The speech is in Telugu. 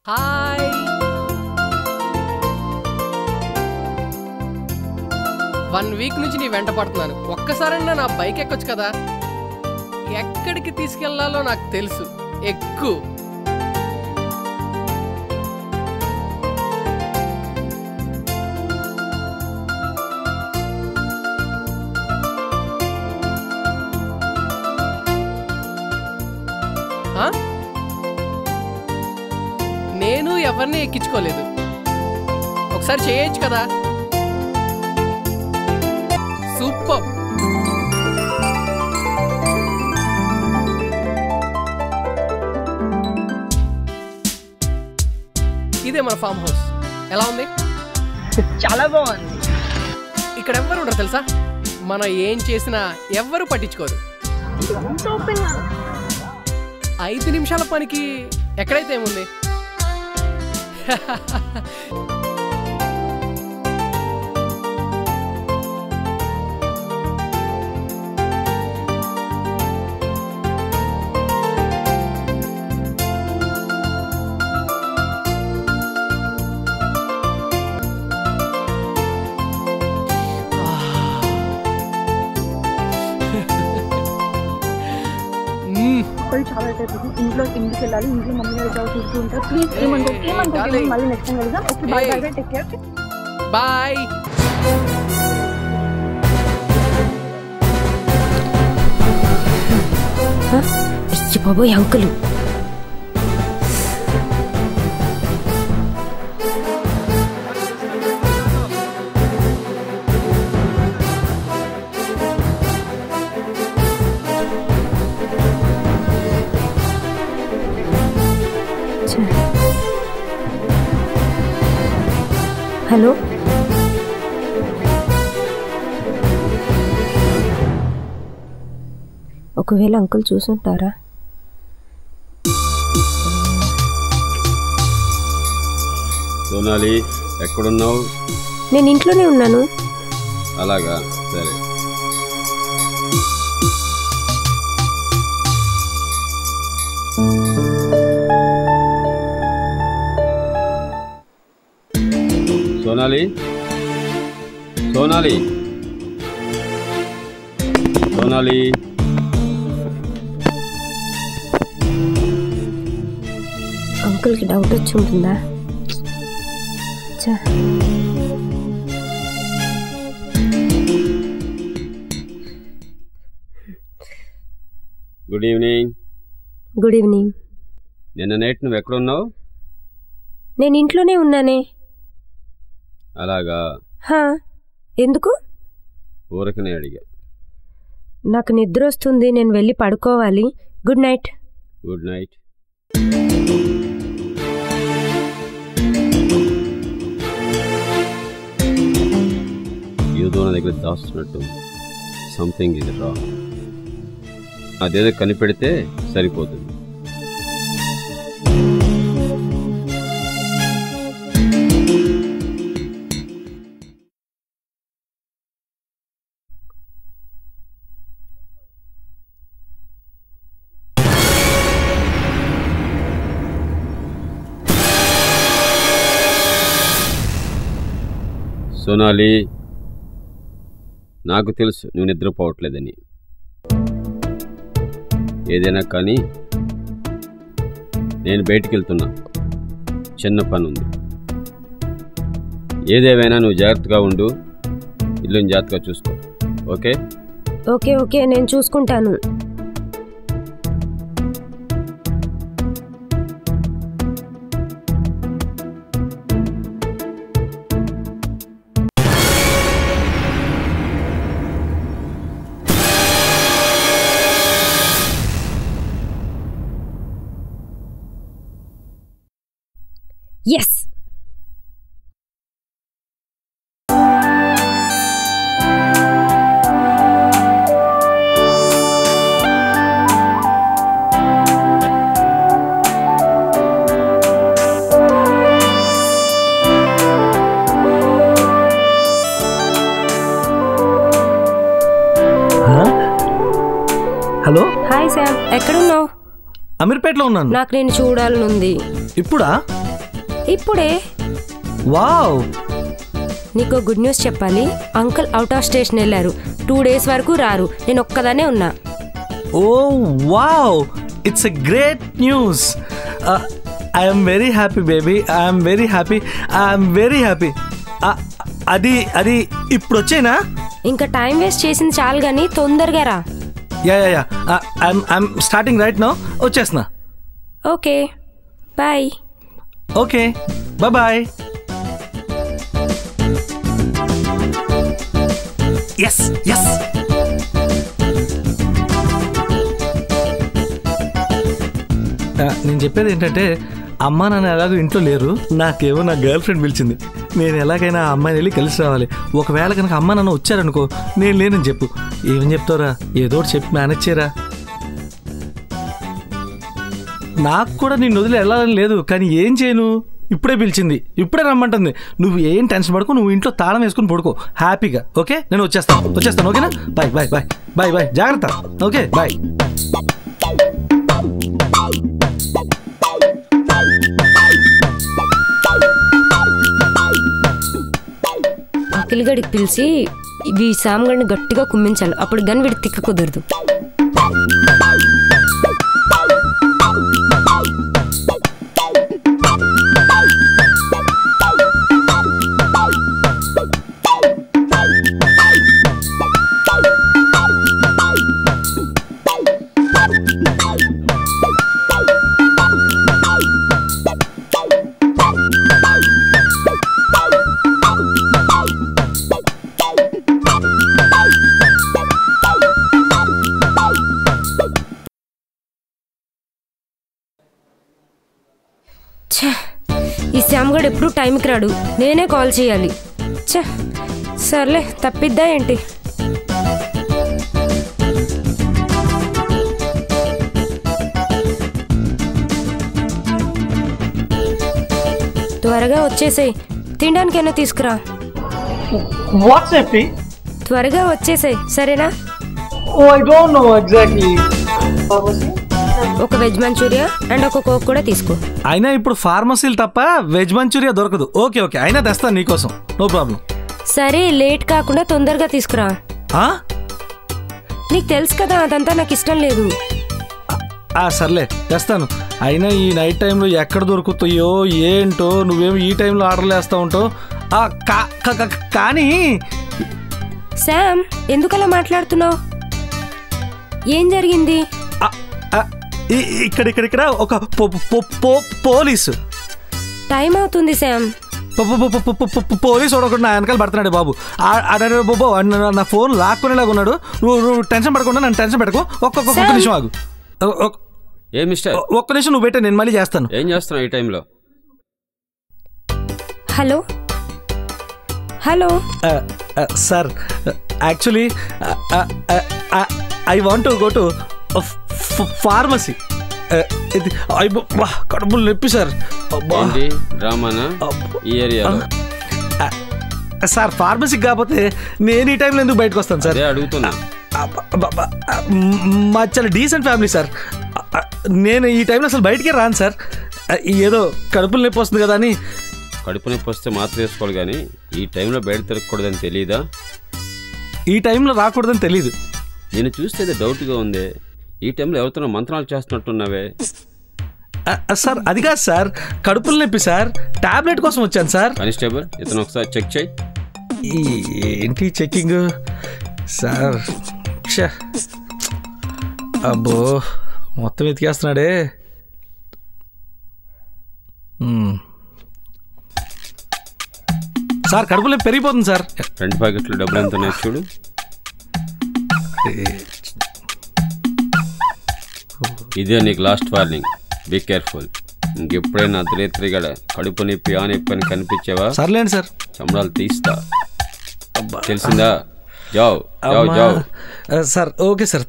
హాయ్. వన్ వీక్ నుంచి నీ వెంట పడుతున్నాను. ఒక్కసారైనా నా బైక్ ఎక్కొచ్చు కదా. ఎక్కడికి తీసుకెళ్లాలో నాకు తెలుసు. ఎక్కు. నేను ఎవరిని ఎక్కించుకోలేదు. ఒకసారి చేయొచ్చు కదా. సూపర్. ఇదే మన ఫామ్ హౌస్. ఎలా ఉంది? చాలా బాగుంది. ఇక్కడ ఎవ్వరు ఉండరు తెలుసా. మనం ఏం చేసినా ఎవ్వరు పట్టించుకోరు. 5 నిమిషాల పనికి ఎక్కడైతే ఏముంది. చాలా ఇంట్లో ఇంటికి వెళ్ళాలి. ఇంట్లో మమ్మీ గారు జాబ్ చూస్తూ ఉంటారు. ప్లీజ్ ఏమనుకో మళ్ళీ నెక్స్ట్ టైం వెళ్దాం. Okay bye bye bye. Take care. Bye. బాబోయ్ అంకులు. హలో, ఒకవేళ అంకుల్ చూసుంటారా? సోనాలి, ఎక్కడున్నావు? నేను ఇంట్లోనే ఉన్నాను. అలాగా, సరే. సోనాలి, సోనాలి, సోనాలి. అంకుల్కి డౌట్ వచ్చి ఉంటుందా? Good evening. Good evening. నిన్న నైట్ నువ్వు ఎక్కడున్నావు? నేను ఇంట్లోనే ఉన్నానే. అలాగా? ఎందుకు? ఊరకనే అడిగా. నాకు నిద్ర వస్తుంది, నేను వెళ్ళి పడుకోవాలి. Good night. Good night. ఏదో నా దగ్గర దాస్తున్నట్టు. సంథింగ్ ఇది రాంగ్. అదేదో కనిపెడితే సరిపోతుంది. సోనాలి, నాకు తెలుసు నువ్వు నిద్రపోవట్లేదని. ఏదైనా కానీ నేను బయటికి వెళ్తున్నా. చిన్న పని ఉంది. ఏదేమైనా నువ్వు జాగ్రత్తగా ఉండు. ఇల్లుని జాగ్రత్తగా చూసుకో. ఓకే? ఓకే ఓకే, నేను చూసుకుంటాను. ఎస్. హలో. హాయ్ శామ్, ఎక్కడున్నావు? అమీర్పేటలో ఉన్నాను. నాకు నేను చూడాలనుంది. ఇప్పుడా? ఇప్పుడే. వావ్. నీకు గుడ్ న్యూస్ చెప్పాలి. అంకుల్ అవుట్ ఆఫ్ స్టేషన్ వెళ్ళారు. 2 days వరకు రారు. నేను ఒక్కదానే ఉన్నా. Oh wow, it's a great news. I'm very happy baby, I'm very happy, I'm very happy. అది ఇప్పుడు వచ్చేనా? ఇంకా టైం వేస్ట్ చేసింది చాలు కానీ తొందరగా రా. Yeah I'm starting right now. వచ్చేస్తున్నా. Okay bye. Okay bye. Yes yes. నేను చెప్పేది ఏంటంటే అమ్మా నాన్న ఎలాగో ఇంట్లో లేరు, నాకేమో నా గర్ల్ ఫ్రెండ్ పిలిచింది. నేను ఎలాగైనా ఆ అమ్మాయిని వెళ్ళి కలిసి రావాలి. ఒకవేళ కనుక అమ్మా నాన్న వచ్చారనుకో, నేను లేనని చెప్పు. ఏమని చెప్తావురా? ఏదో ఒకటి చెప్పి మేనేజ్ చేయరా. నాకు కూడా నిన్ను వదిలి వెళ్ళాలని లేదు, కానీ ఏం చేయను. ఇప్పుడే పిలిచింది, ఇప్పుడే రమ్మంటుంది. నువ్వు ఏం టెన్షన్ పడుకో, నువ్వు ఇంట్లో తాళం వేసుకుని పడుకో హ్యాపీగా. ఓకే, నేను వచ్చేస్తాను. ఓకేనా? Bye bye bye bye bye. జాగ్రత్త. Okay bye. అఖిల్గడికి పిలిచి ఈ సామ్గడిని గట్టిగా కుమ్మించాలి. అప్పుడు గన్ వీడి తిక్క కుదరదు. ఈ శ్యామ్గడ్ ఎప్పుడు టైంకి రాడు, నేనే కాల్ చేయాలి. సర్లే, తప్పిద్దా ఏంటి? త్వరగా వచ్చేసాయి. తినడానికైనా తీసుకురా. త్వరగా వచ్చేసాయి, సరేనా? ఒక వెజ్ మంచూరియా అండ్ ఒక కోక్ కూడా తీసుకో. అయినా ఇప్పుడు ఫార్మసీలు తప్ప వెజ్ మంచూరియా దొరకదు. ఓకే అయినా తెస్తాను నీకోసం, నో ప్రాబ్లం. సరే, లేట్ కాకుండా తొందరగా తీసుకురా. నీకు తెలుసు కదా అదంతా నాకు ఇష్టం లేదు. సర్లే తెస్తాను. అయినా ఈ నైట్ టైంలో ఎక్కడ దొరుకుతాయో ఏంటో, నువ్వేమో ఈ టైంలో ఆర్డర్లు వేస్తూ ఉంటావు. కానీ శామ్, ఎందుకలా మాట్లాడుతున్నావు? ఏం జరిగింది? ఇక్కడ ఒక పోలీసు. టైం అవుతుంది శామ్. పోలీసు ఒకటి నా వెనకాల పడుతున్నాడు బాబు. బాబు నా ఫోన్ లాక్కునేలాగా ఉన్నాడు. నువ్వు టెన్షన్ పడకుండా నన్ను టెన్షన్ పెట్టుకో. ఒక్క నిమిషం ఆగు. ఒక్క నిమిషం నువ్వు పెట్టే, నేను మళ్ళీ చేస్తాను. ఏం చేస్తున్నావు ఈ టైంలో? Hello hello sir, actually I want to go to pharmacy. కడుపులు నొప్పి సార్. సార్ ఫార్మసీకి కాకపోతే నేను ఈ టైంలో ఎందుకు బయటకు వస్తాను సార్? అడుగుతున్నా. మా చాలా డీసెంట్ ఫ్యామిలీ సార్. నేను ఈ టైంలో అసలు బయటికే రాను సార్. ఏదో కడుపులు నొప్పి వస్తుంది కదా అని. కడుపు నొప్పి వస్తే మాత్రం వేసుకోవాలి, కానీ ఈ టైంలో బయట తిరగకూడదని తెలియదా? ఈ టైంలో రాకూడదని తెలీదు. నేను చూస్తే డౌట్గా ఉంది. ఈ టైంలో ఎవరితో మంత్రాలు చేస్తున్నట్టున్నావే. సార్ అది కాదు సార్, కడుపులు నొప్పి సార్. టాబ్లెట్ కోసం వచ్చాను సార్. కానిస్టేబుల్, ఇతను ఒకసారి చెక్ చేయి. ఏంటి చెక్కింగ్ సార్? అబ్బో, మొత్తం ఎతికేస్తున్నాడే. సార్ కడుపులో పెరిగిపోతుంది సార్. ఫ్రంట్ ప్యాకెట్లో డబ్బులు ఎంత ఉన్నాయి చూడు. ఇదే నీకు లాస్ట్ వార్నింగ్, బీ కేర్ఫుల్. ఇంకెప్పుడైనా అర్ధరేత్రిగా కడుపు నొప్పి ఆ నొప్పి అని కనిపించావా? సర్లేండి సార్, చమడాలు తీస్తా. తెలిసిందా? జావ్ జావ్ జావ్. Sir okay sir,